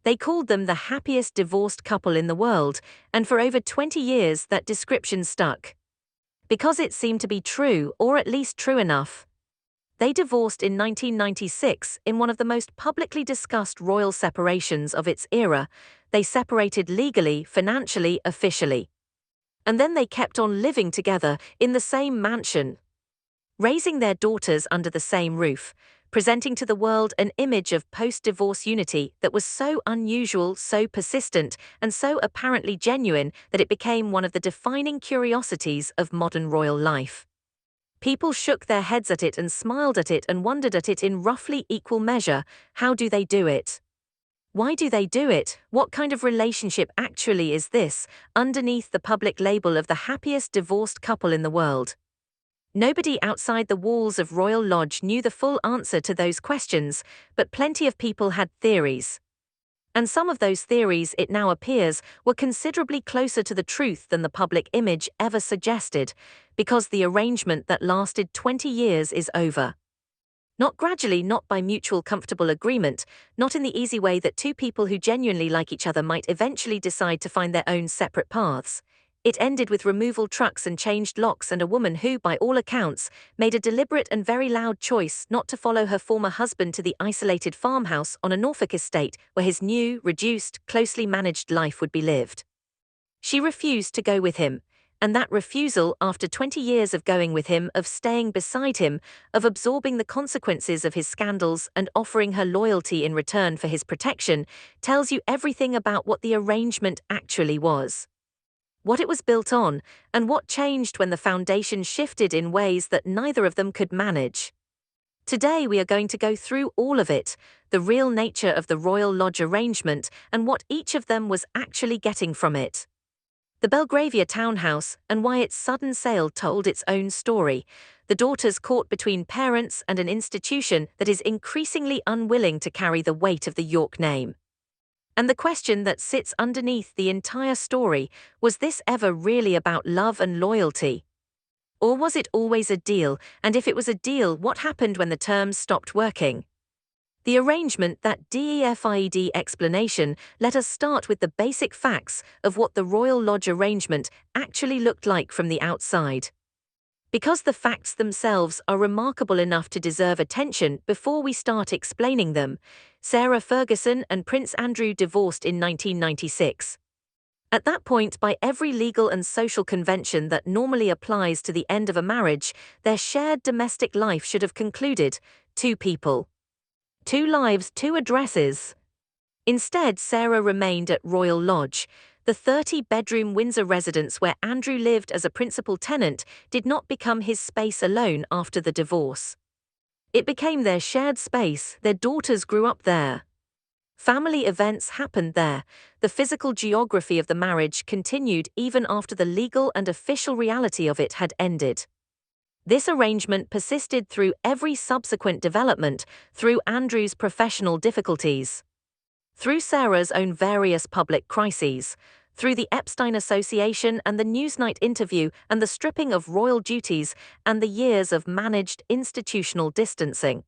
They called them the happiest divorced couple in the world, and for over 20 years that description stuck. Because it seemed to be true, or at least true enough. They divorced in 1996 in one of the most publicly discussed royal separations of its era. They separated legally, financially, officially. And then they kept on living together in the same mansion, raising their daughters under the same roof, presenting to the world an image of post-divorce unity that was so unusual, so persistent, and so apparently genuine that it became one of the defining curiosities of modern royal life. People shook their heads at it and smiled at it and wondered at it in roughly equal measure. How do they do it? Why do they do it? What kind of relationship actually is this, underneath the public label of the happiest divorced couple in the world? Nobody outside the walls of Royal Lodge knew the full answer to those questions, but plenty of people had theories. And some of those theories, it now appears, were considerably closer to the truth than the public image ever suggested, because the arrangement that lasted 20 years is over. Not gradually, not by mutual comfortable agreement, not in the easy way that two people who genuinely like each other might eventually decide to find their own separate paths. It ended with removal trucks and changed locks and a woman who, by all accounts, made a deliberate and very loud choice not to follow her former husband to the isolated farmhouse on a Norfolk estate where his new, reduced, closely managed life would be lived. She refused to go with him, and that refusal, after 20 years of going with him, of staying beside him, of absorbing the consequences of his scandals and offering her loyalty in return for his protection, tells you everything about what the arrangement actually was. What it was built on, and what changed when the foundation shifted in ways that neither of them could manage. Today we are going to go through all of it, the real nature of the Royal Lodge arrangement and what each of them was actually getting from it. The Belgravia townhouse and why its sudden sale told its own story, the daughters caught between parents and an institution that is increasingly unwilling to carry the weight of the York name. And the question that sits underneath the entire story, was this ever really about love and loyalty? Or was it always a deal, and if it was a deal, what happened when the terms stopped working? The arrangement, that DEFIED explanation, let us start with the basic facts of what the Royal Lodge arrangement actually looked like from the outside. Because the facts themselves are remarkable enough to deserve attention before we start explaining them, Sarah Ferguson and Prince Andrew divorced in 1996. At that point, by every legal and social convention that normally applies to the end of a marriage, their shared domestic life should have concluded. Two people. Two lives, two addresses. Instead, Sarah remained at Royal Lodge. The 30-bedroom Windsor residence where Andrew lived as a principal tenant did not become his space alone after the divorce. It became their shared space. Their daughters grew up there. Family events happened there. The physical geography of the marriage continued even after the legal and official reality of it had ended. This arrangement persisted through every subsequent development, through Andrew's professional difficulties, through Sarah's own various public crises, through the Epstein association and the Newsnight interview and the stripping of royal duties and the years of managed institutional distancing.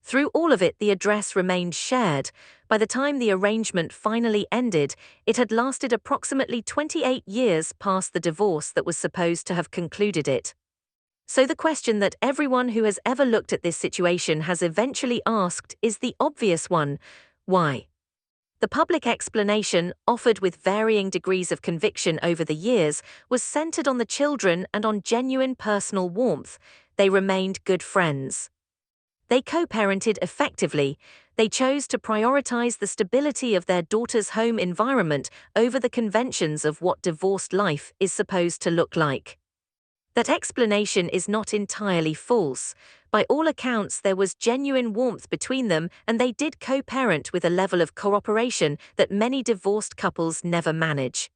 Through all of it, the address remained shared. By the time the arrangement finally ended, it had lasted approximately 28 years past the divorce that was supposed to have concluded it. So the question that everyone who has ever looked at this situation has eventually asked is the obvious one: why? The public explanation, offered with varying degrees of conviction over the years, was centered on the children and on genuine personal warmth. They remained good friends. They co-parented effectively. They chose to prioritize the stability of their daughter's home environment over the conventions of what divorced life is supposed to look like. That explanation is not entirely false. By all accounts, there was genuine warmth between them, and they did co-parent with a level of cooperation that many divorced couples never manage.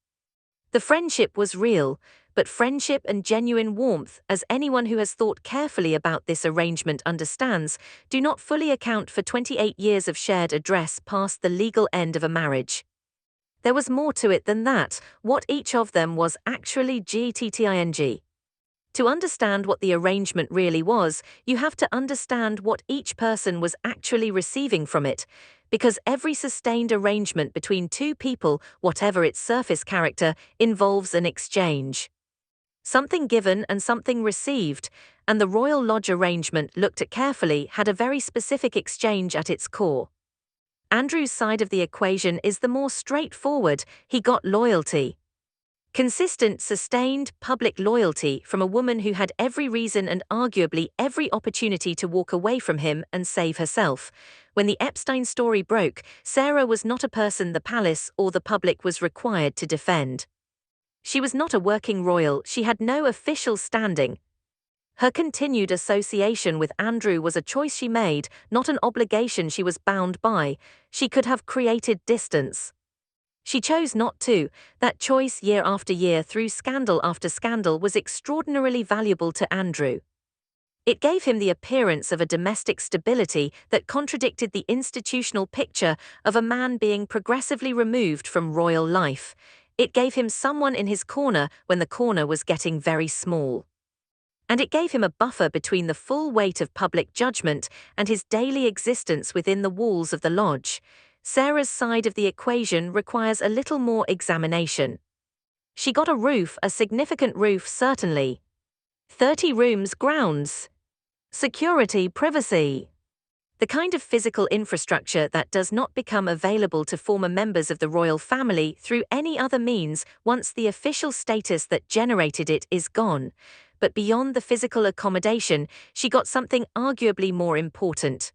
The friendship was real, but friendship and genuine warmth, as anyone who has thought carefully about this arrangement understands, do not fully account for 28 years of shared address past the legal end of a marriage. There was more to it than that, what each of them was actually GTTING. To understand what the arrangement really was, you have to understand what each person was actually receiving from it, because every sustained arrangement between two people, whatever its surface character, involves an exchange. Something given and something received, and the Royal Lodge arrangement, looked at carefully, had a very specific exchange at its core. Andrew's side of the equation is the more straightforward. He got loyalty. Consistent, sustained, public loyalty from a woman who had every reason and arguably every opportunity to walk away from him and save herself. When the Epstein story broke, Sarah was not a person the palace or the public was required to defend. She was not a working royal, she had no official standing. Her continued association with Andrew was a choice she made, not an obligation she was bound by. She could have created distance. She chose not to. That choice, year after year through scandal after scandal, was extraordinarily valuable to Andrew. It gave him the appearance of a domestic stability that contradicted the institutional picture of a man being progressively removed from royal life. It gave him someone in his corner when the corner was getting very small. And it gave him a buffer between the full weight of public judgment and his daily existence within the walls of the lodge. Sarah's side of the equation requires a little more examination. She got a roof, a significant roof certainly. 30 rooms, grounds. Security, privacy. The kind of physical infrastructure that does not become available to former members of the royal family through any other means once the official status that generated it is gone. But beyond the physical accommodation, she got something arguably more important.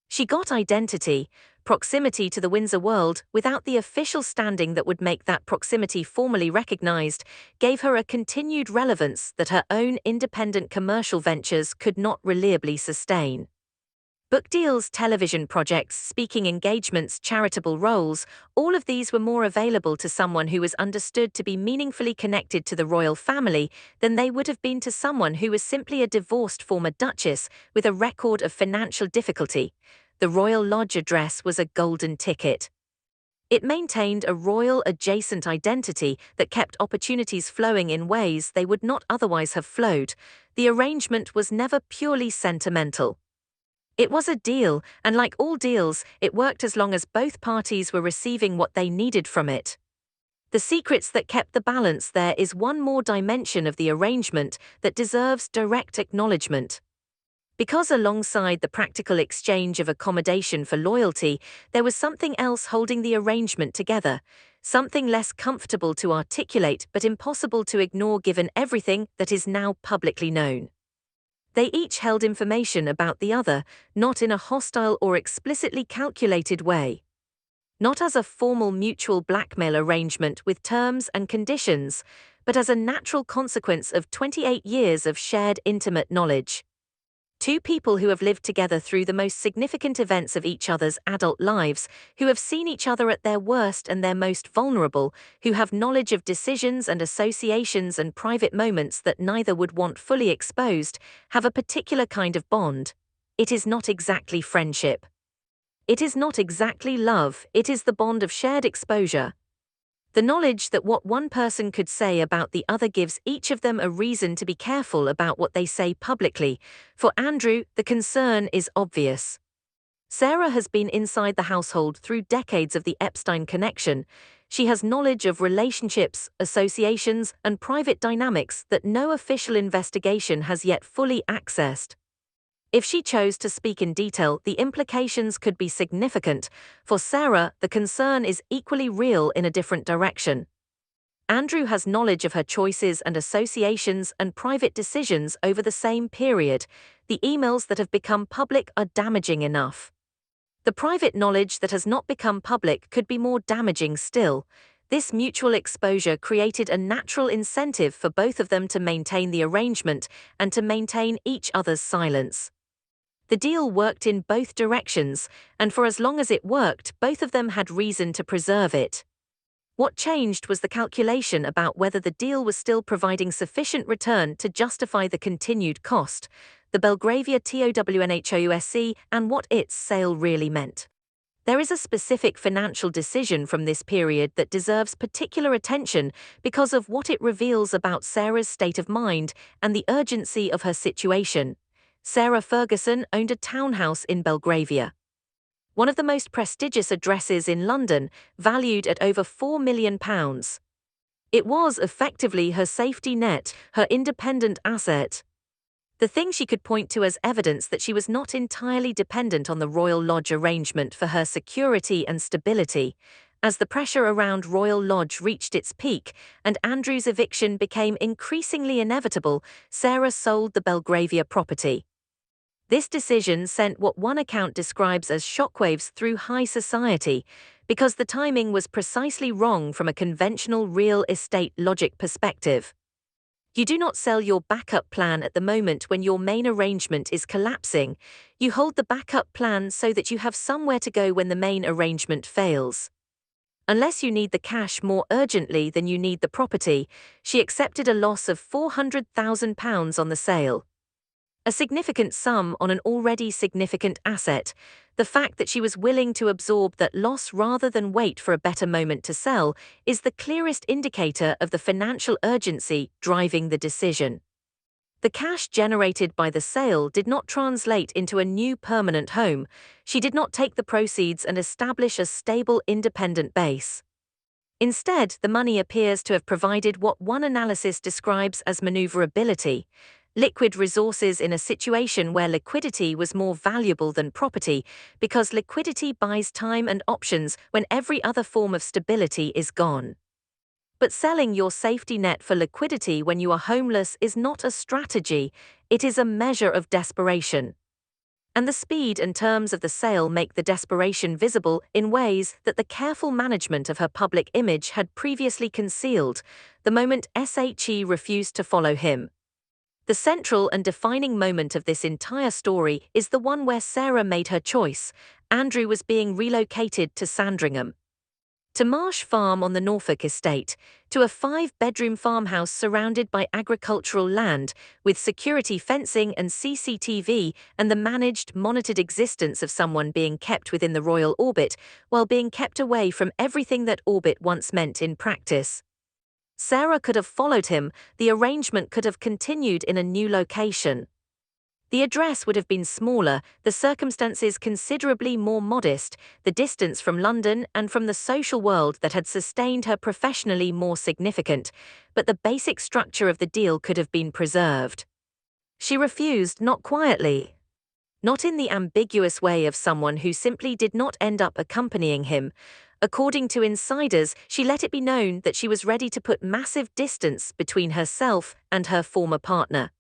She got identity, proximity to the Windsor world without the official standing that would make that proximity formally recognized, gave her a continued relevance that her own independent commercial ventures could not reliably sustain. Book deals, television projects, speaking engagements, charitable roles, all of these were more available to someone who was understood to be meaningfully connected to the royal family than they would have been to someone who was simply a divorced former duchess with a record of financial difficulty. The Royal Lodge address was a golden ticket. It maintained a royal adjacent identity that kept opportunities flowing in ways they would not otherwise have flowed. The arrangement was never purely sentimental. It was a deal, and like all deals, it worked as long as both parties were receiving what they needed from it. The secrets that kept the balance there is one more dimension of the arrangement that deserves direct acknowledgement. Because alongside the practical exchange of accommodation for loyalty, there was something else holding the arrangement together, something less comfortable to articulate but impossible to ignore given everything that is now publicly known. They each held information about the other, not in a hostile or explicitly calculated way. Not as a formal mutual blackmail arrangement with terms and conditions, but as a natural consequence of 28 years of shared intimate knowledge. Two people who have lived together through the most significant events of each other's adult lives, who have seen each other at their worst and their most vulnerable, who have knowledge of decisions and associations and private moments that neither would want fully exposed, have a particular kind of bond. It is not exactly friendship. It is not exactly love, it is the bond of shared exposure. The knowledge that what one person could say about the other gives each of them a reason to be careful about what they say publicly. For Andrew, the concern is obvious. Sarah has been inside the household through decades of the Epstein connection. She has knowledge of relationships, associations, and private dynamics that no official investigation has yet fully accessed. If she chose to speak in detail, the implications could be significant. For Sarah, the concern is equally real in a different direction. Andrew has knowledge of her choices and associations and private decisions over the same period. The emails that have become public are damaging enough. The private knowledge that has not become public could be more damaging still. This mutual exposure created a natural incentive for both of them to maintain the arrangement and to maintain each other's silence. The deal worked in both directions, and for as long as it worked, both of them had reason to preserve it. What changed was the calculation about whether the deal was still providing sufficient return to justify the continued cost, the Belgravia TOWNHOUSC, and what its sale really meant. There is a specific financial decision from this period that deserves particular attention because of what it reveals about Sarah's state of mind and the urgency of her situation. Sarah Ferguson owned a townhouse in Belgravia, one of the most prestigious addresses in London, valued at over £4 million. It was effectively her safety net, her independent asset. The thing she could point to as evidence that she was not entirely dependent on the Royal Lodge arrangement for her security and stability. As the pressure around Royal Lodge reached its peak and Andrew's eviction became increasingly inevitable, Sarah sold the Belgravia property. This decision sent what one account describes as shockwaves through high society, because the timing was precisely wrong from a conventional real estate logic perspective. You do not sell your backup plan at the moment when your main arrangement is collapsing. You hold the backup plan so that you have somewhere to go when the main arrangement fails. Unless you need the cash more urgently than you need the property, she accepted a loss of £400,000 on the sale. A significant sum on an already significant asset. The fact that she was willing to absorb that loss rather than wait for a better moment to sell is the clearest indicator of the financial urgency driving the decision. The cash generated by the sale did not translate into a new permanent home. She did not take the proceeds and establish a stable independent base. Instead, the money appears to have provided what one analysis describes as maneuverability, liquid resources in a situation where liquidity was more valuable than property, because liquidity buys time and options when every other form of stability is gone. But selling your safety net for liquidity when you are homeless is not a strategy, it is a measure of desperation. And the speed and terms of the sale make the desperation visible in ways that the careful management of her public image had previously concealed, the moment SHE refused to follow him. The central and defining moment of this entire story is the one where Sarah made her choice. Andrew was being relocated to Sandringham, to Marsh Farm on the Norfolk estate, to a 5-bedroom farmhouse surrounded by agricultural land, with security fencing and CCTV and the managed, monitored existence of someone being kept within the royal orbit, while being kept away from everything that orbit once meant in practice. Sarah could have followed him, the arrangement could have continued in a new location. The address would have been smaller, the circumstances considerably more modest, the distance from London and from the social world that had sustained her professionally more significant, but the basic structure of the deal could have been preserved. She refused, not quietly. Not in the ambiguous way of someone who simply did not end up accompanying him. According to insiders, she let it be known that she was ready to put massive distance between herself and her former partner.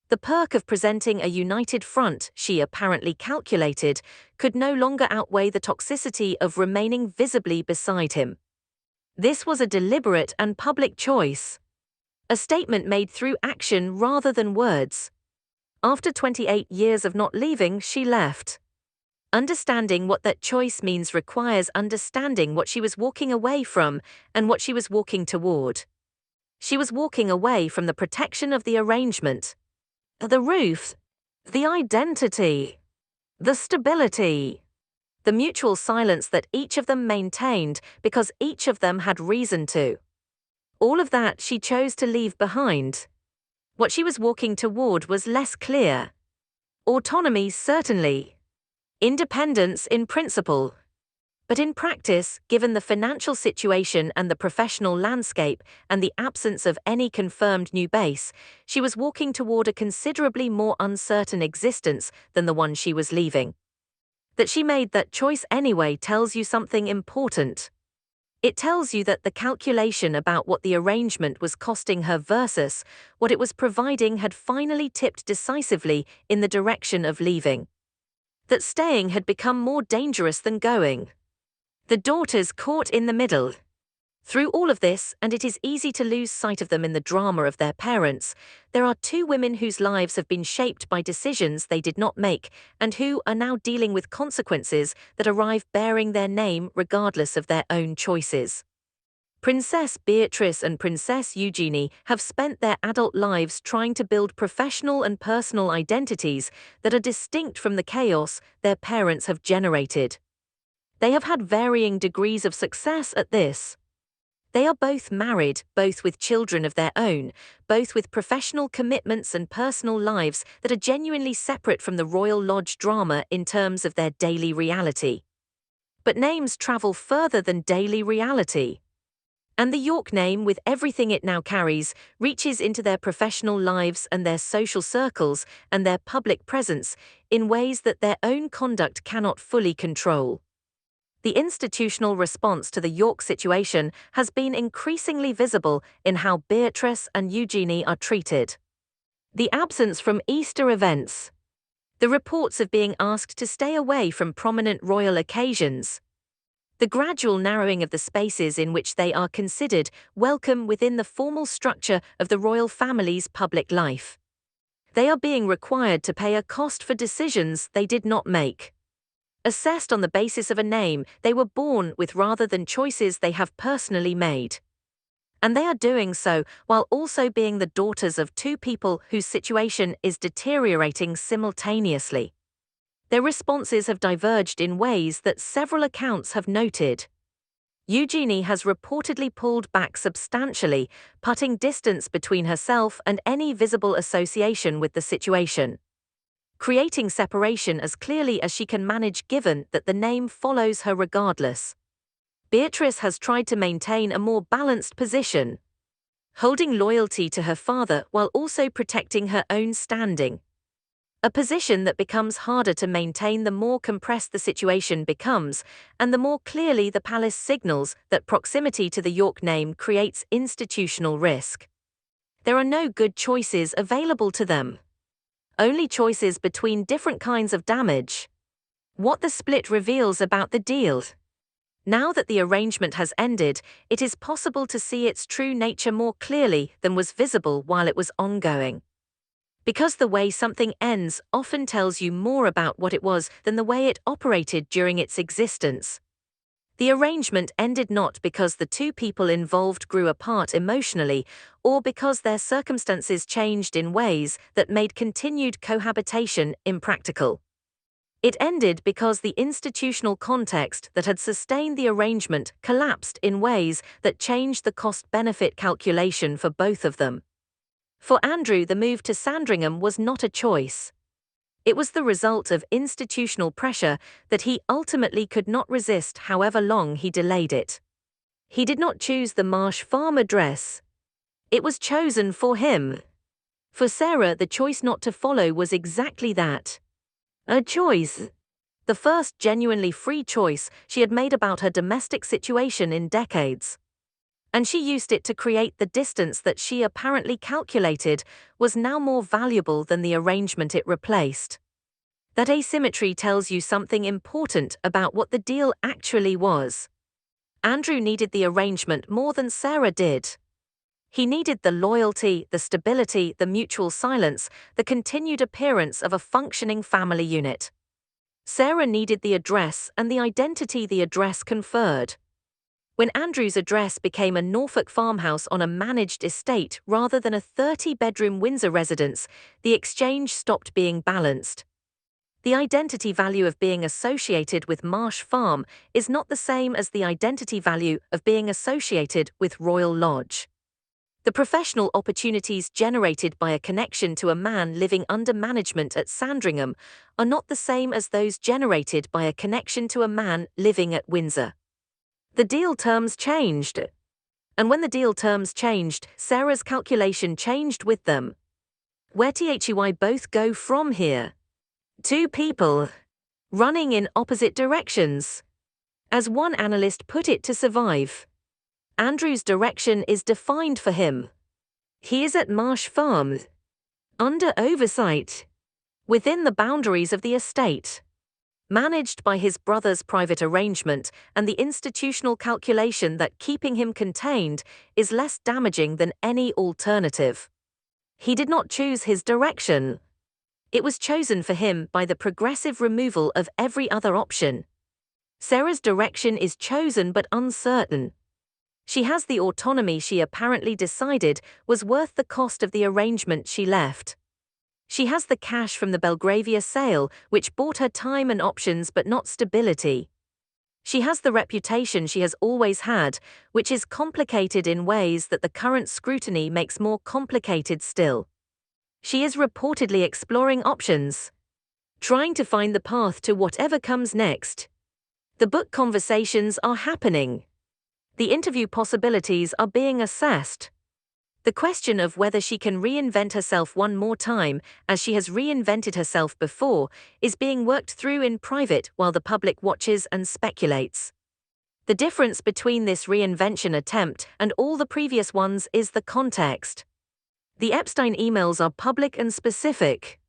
The perk of presenting a united front, she apparently calculated, could no longer outweigh the toxicity of remaining visibly beside him. This was a deliberate and public choice. A statement made through action rather than words. After 28 years of not leaving, she left. Understanding what that choice means requires understanding what she was walking away from and what she was walking toward. She was walking away from the protection of the arrangement, the roof, the identity, the stability, the mutual silence that each of them maintained because each of them had reason to. All of that she chose to leave behind. What she was walking toward was less clear. Autonomy, certainly. Independence in principle. But in practice, given the financial situation and the professional landscape and the absence of any confirmed new base, she was walking toward a considerably more uncertain existence than the one she was leaving. That she made that choice anyway tells you something important. It tells you that the calculation about what the arrangement was costing her versus what it was providing had finally tipped decisively in the direction of leaving. That staying had become more dangerous than going. The daughters caught in the middle. Through all of this, and it is easy to lose sight of them in the drama of their parents, there are two women whose lives have been shaped by decisions they did not make, and who are now dealing with consequences that arrive bearing their name regardless of their own choices. Princess Beatrice and Princess Eugenie have spent their adult lives trying to build professional and personal identities that are distinct from the chaos their parents have generated. They have had varying degrees of success at this. They are both married, both with children of their own, both with professional commitments and personal lives that are genuinely separate from the Royal Lodge drama in terms of their daily reality. But names travel further than daily reality. And the York name, with everything it now carries, reaches into their professional lives and their social circles and their public presence in ways that their own conduct cannot fully control. The institutional response to the York situation has been increasingly visible in how Beatrice and Eugenie are treated. The absence from Easter events. The reports of being asked to stay away from prominent royal occasions. The gradual narrowing of the spaces in which they are considered welcome within the formal structure of the royal family's public life. They are being required to pay a cost for decisions they did not make. Assessed on the basis of a name they were born with rather than choices they have personally made. And they are doing so while also being the daughters of two people whose situation is deteriorating simultaneously. Their responses have diverged in ways that several accounts have noted. Eugenie has reportedly pulled back substantially, putting distance between herself and any visible association with the situation, creating separation as clearly as she can manage given that the name follows her regardless. Beatrice has tried to maintain a more balanced position, holding loyalty to her father while also protecting her own standing. A position that becomes harder to maintain the more compressed the situation becomes, and the more clearly the palace signals that proximity to the York name creates institutional risk. There are no good choices available to them. Only choices between different kinds of damage. What the split reveals about the deal. Now that the arrangement has ended, it is possible to see its true nature more clearly than was visible while it was ongoing. Because the way something ends often tells you more about what it was than the way it operated during its existence. The arrangement ended not because the two people involved grew apart emotionally, or because their circumstances changed in ways that made continued cohabitation impractical. It ended because the institutional context that had sustained the arrangement collapsed in ways that changed the cost-benefit calculation for both of them. For Andrew, the move to Sandringham was not a choice. It was the result of institutional pressure that he ultimately could not resist however long he delayed it. He did not choose the Marsh Farm address. It was chosen for him. For Sarah, the choice not to follow was exactly that. A choice. The first genuinely free choice she had made about her domestic situation in decades. And she used it to create the distance that she apparently calculated was now more valuable than the arrangement it replaced. That asymmetry tells you something important about what the deal actually was. Andrew needed the arrangement more than Sarah did. He needed the loyalty, the stability, the mutual silence, the continued appearance of a functioning family unit. Sarah needed the address and the identity the address conferred. When Andrew's address became a Norfolk farmhouse on a managed estate rather than a 30-bedroom Windsor residence, the exchange stopped being balanced. The identity value of being associated with Marsh Farm is not the same as the identity value of being associated with Royal Lodge. The professional opportunities generated by a connection to a man living under management at Sandringham are not the same as those generated by a connection to a man living at Windsor. The deal terms changed. And when the deal terms changed, Sarah's calculation changed with them. Where THEY both go from here? Two people running in opposite directions. As one analyst put it to survive, Andrew's direction is defined for him. He is at Marsh Farm, under oversight, within the boundaries of the estate, managed by his brother's private arrangement and the institutional calculation that keeping him contained is less damaging than any alternative. He did not choose his direction. It was chosen for him by the progressive removal of every other option. Sarah's direction is chosen but uncertain. She has the autonomy she apparently decided was worth the cost of the arrangement she left. She has the cash from the Belgravia sale, which bought her time and options but not stability. She has the reputation she has always had, which is complicated in ways that the current scrutiny makes more complicated still. She is reportedly exploring options, trying to find the path to whatever comes next. The book conversations are happening. The interview possibilities are being assessed. The question of whether she can reinvent herself one more time, as she has reinvented herself before, is being worked through in private while the public watches and speculates. The difference between this reinvention attempt and all the previous ones is the context. The Epstein emails are public and specific.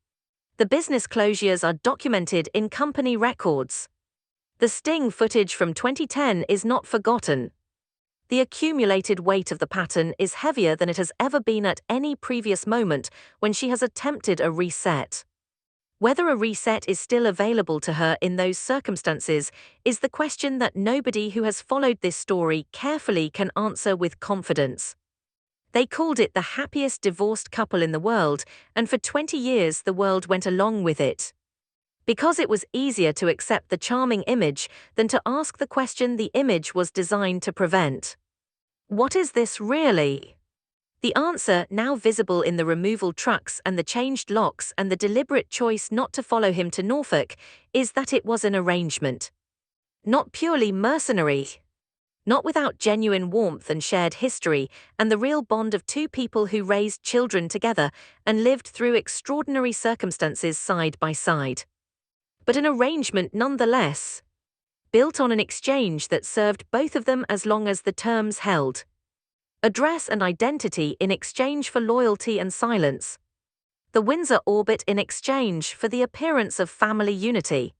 The business closures are documented in company records. The sting footage from 2010 is not forgotten. The accumulated weight of the pattern is heavier than it has ever been at any previous moment when she has attempted a reset. Whether a reset is still available to her in those circumstances is the question that nobody who has followed this story carefully can answer with confidence. They called it the happiest divorced couple in the world, and for 20 years the world went along with it. Because it was easier to accept the charming image than to ask the question the image was designed to prevent. What is this really? The answer, now visible in the removal trucks and the changed locks and the deliberate choice not to follow him to Norfolk, is that it was an arrangement. Not purely mercenary. Not without genuine warmth and shared history and the real bond of two people who raised children together and lived through extraordinary circumstances side by side. But an arrangement nonetheless, built on an exchange that served both of them as long as the terms held. Address and identity in exchange for loyalty and silence. The Windsor orbit in exchange for the appearance of family unity.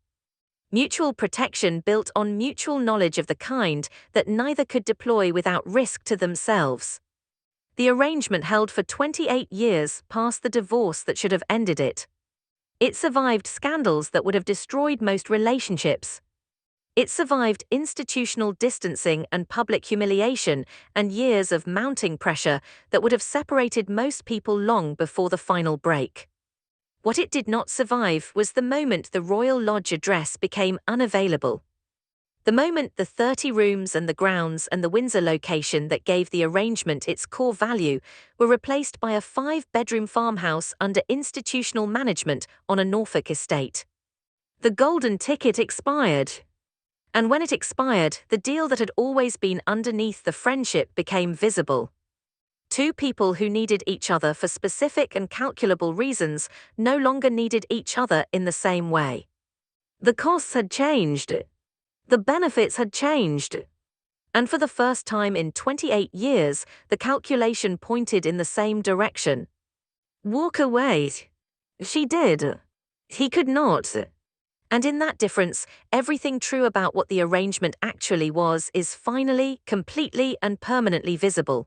Mutual protection built on mutual knowledge of the kind that neither could deploy without risk to themselves. The arrangement held for 28 years past the divorce that should have ended it. It survived scandals that would have destroyed most relationships. It survived institutional distancing and public humiliation and years of mounting pressure that would have separated most people long before the final break. What it did not survive was the moment the Royal Lodge address became unavailable. The moment the 30 rooms and the grounds and the Windsor location that gave the arrangement its core value were replaced by a 5-bedroom farmhouse under institutional management on a Norfolk estate. The golden ticket expired. And when it expired, the deal that had always been underneath the friendship became visible. Two people who needed each other for specific and calculable reasons no longer needed each other in the same way. The costs had changed. The benefits had changed. And for the first time in 28 years, the calculation pointed in the same direction. Walk away. She did. He could not. And in that difference, everything true about what the arrangement actually was is finally, completely, and permanently visible.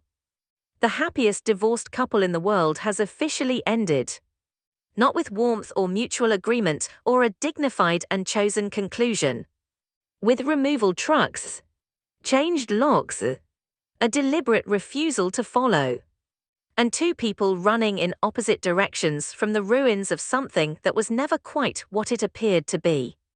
The happiest divorced couple in the world has officially ended. Not with warmth or mutual agreement or a dignified and chosen conclusion. With removal trucks, changed locks, a deliberate refusal to follow, and two people running in opposite directions from the ruins of something that was never quite what it appeared to be.